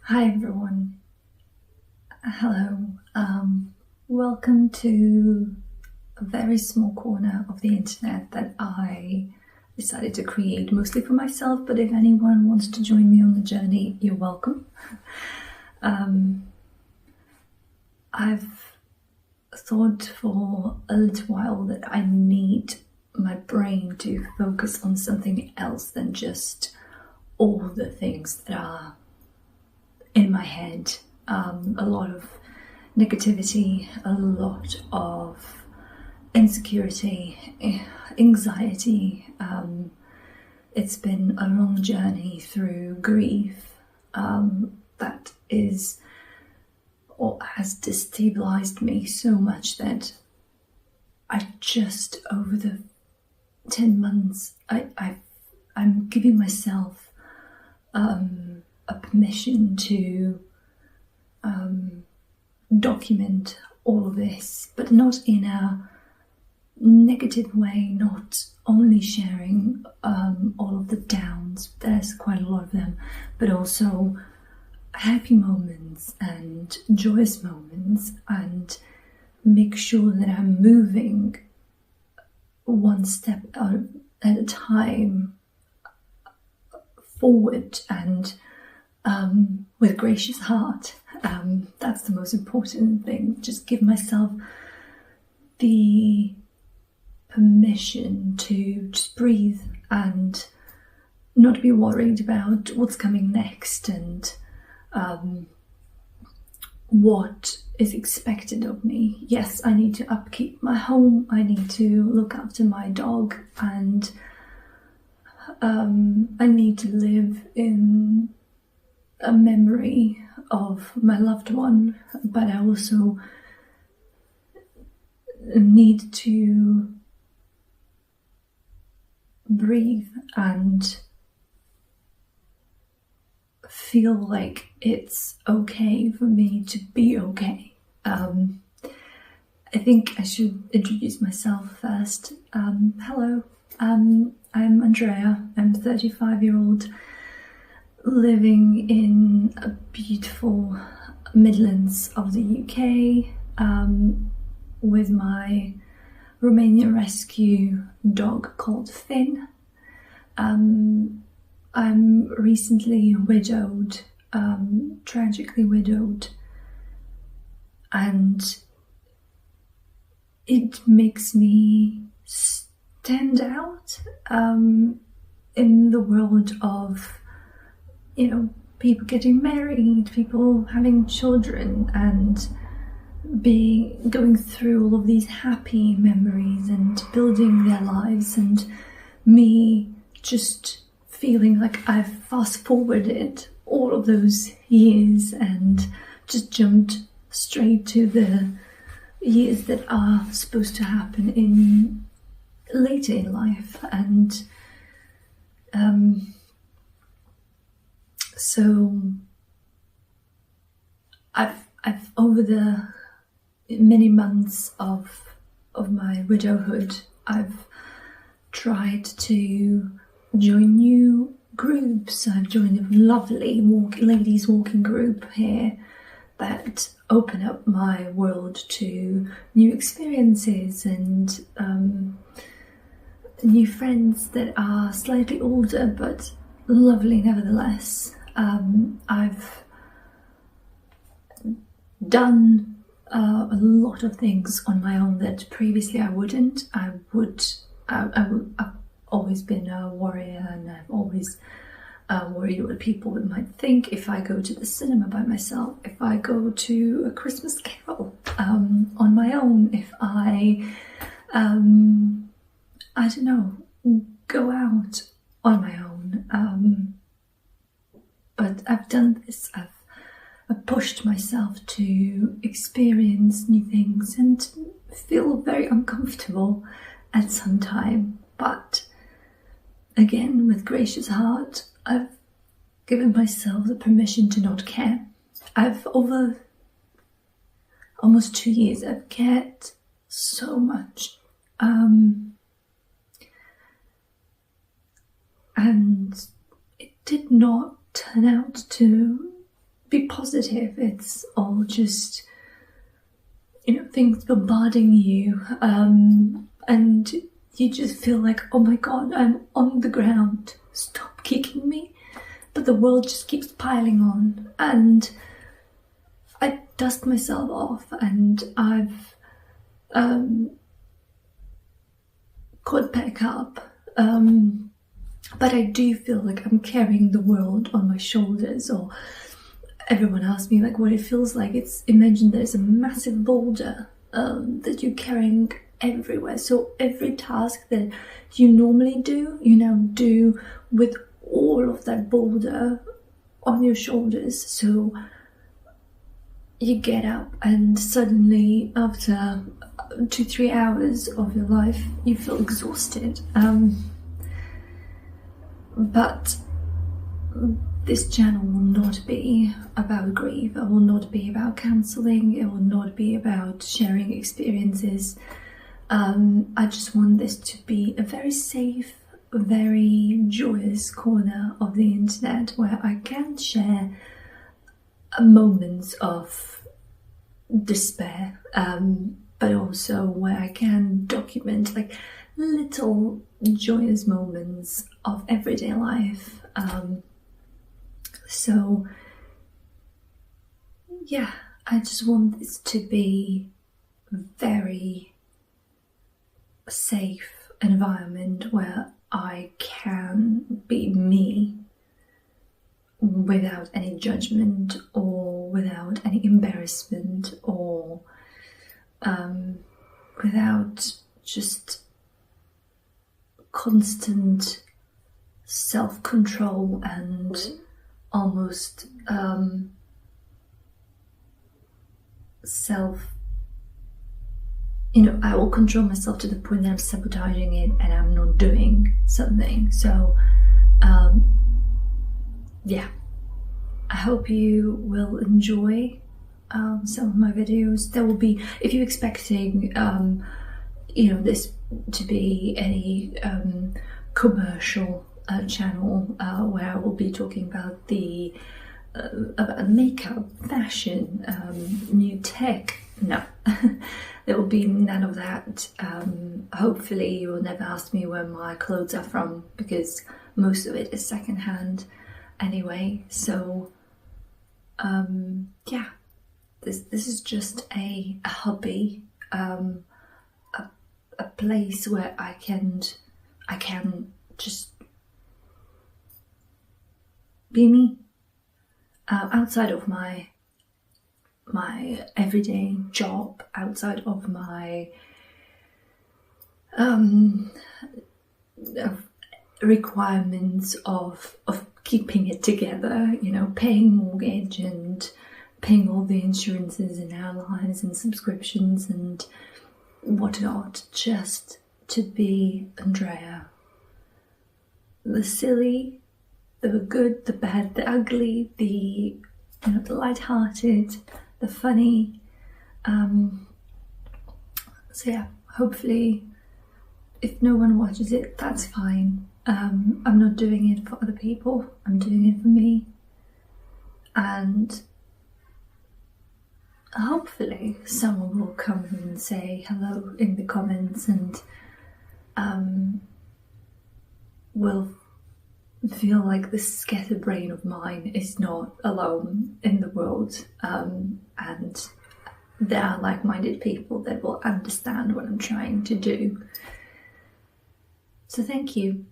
Hi everyone. Hello. Welcome to a very small corner of the internet that I decided to create mostly for myself, but if anyone wants to join me on the journey, you're welcome. I've thought for a little while that I need my brain to focus on something else than just all the things that are in my head. A lot of negativity, a lot of insecurity, anxiety. It's been a long journey through grief that is or has destabilized me so much that I just over the 10 months I'm giving myself a permission to document all of this, but not in a negative way, not only sharing all of the downs, there's quite a lot of them, but also happy moments and joyous moments, and make sure that I'm moving one step at a time forward and with gracious heart. That's the most important thing. Just give myself the permission to just breathe and not be worried about what's coming next and what is expected of me. Yes, I need to upkeep my home, I need to look after my dog, and I need to live in a memory of my loved one, but I also need to breathe and feel like it's okay for me to be okay. I think I should introduce myself first. Hello, I'm Andrea. I'm a 35-year-old living in a beautiful Midlands of the UK with my Romanian rescue dog called Finn. I'm recently widowed, tragically widowed, and it makes me stand out in the world of, you know, people getting married, people having children, and going through all of these happy memories and building their lives, and me just feeling like I've fast forwarded all of those years and just jumped straight to the years that are supposed to happen in later in life. And so I've over the many months of my widowhood, I've tried to join new groups. I've joined a lovely ladies walking group here that open up my world to new experiences and new friends that are slightly older but lovely nevertheless. I've done a lot of things on my own that previously I wouldn't. I've always been a warrior, and I've always worried what people might think if I go to the cinema by myself, if I go to a Christmas carol on my own, if I don't know, go out on my own. But I've done this. I've pushed myself to experience new things and feel very uncomfortable at some time. But again, with gracious heart, I've given myself the permission to not care. Over almost 2 years, I've cared so much. And it did not turn out to be positive. It's all just, things bombarding you, and you just feel like, oh my god, I'm on the ground, stop kicking me. But the world just keeps piling on, and I dust myself off, and I've got back up, but I do feel like I'm carrying the world on my shoulders. Or everyone asks me like what it feels like. It's, imagine there's a massive boulder that you're carrying everywhere, so every task that you normally do, you now do with all of that boulder on your shoulders. So you get up and suddenly after 2-3 hours of your life you feel exhausted, but this channel will not be about grief. It will not be about counseling. It will not be about sharing experiences. I just want this to be a very safe, very joyous corner of the internet where I can share moments of despair, but also where I can document like little joyous moments of everyday life. So yeah, I just want this to be a very safe environment where I can be me without any judgment or without any embarrassment or without just constant self-control and almost I will control myself to the point that I'm sabotaging it and I'm not doing something. So yeah, I hope you will enjoy some of my videos. There will be, if you're expecting this to be any commercial channel where I will be talking about about makeup, fashion, new tech, no. There will be none of that. Hopefully you will never ask me where my clothes are from, because most of it is secondhand anyway. So yeah, this is just a hobby, a place where I can just be me outside of my everyday job, outside of my requirements of keeping it together, paying mortgage and paying all the insurances and airlines and subscriptions and whatnot, just to be Andrea. The silly, the good, the bad, the ugly, the light-hearted, the funny. So yeah, hopefully if no one watches it, that's fine. I'm not doing it for other people, I'm doing it for me. And hopefully someone will come and say hello in the comments and will feel like this scatterbrain of mine is not alone in the world, and there are like-minded people that will understand what I'm trying to do. So thank you.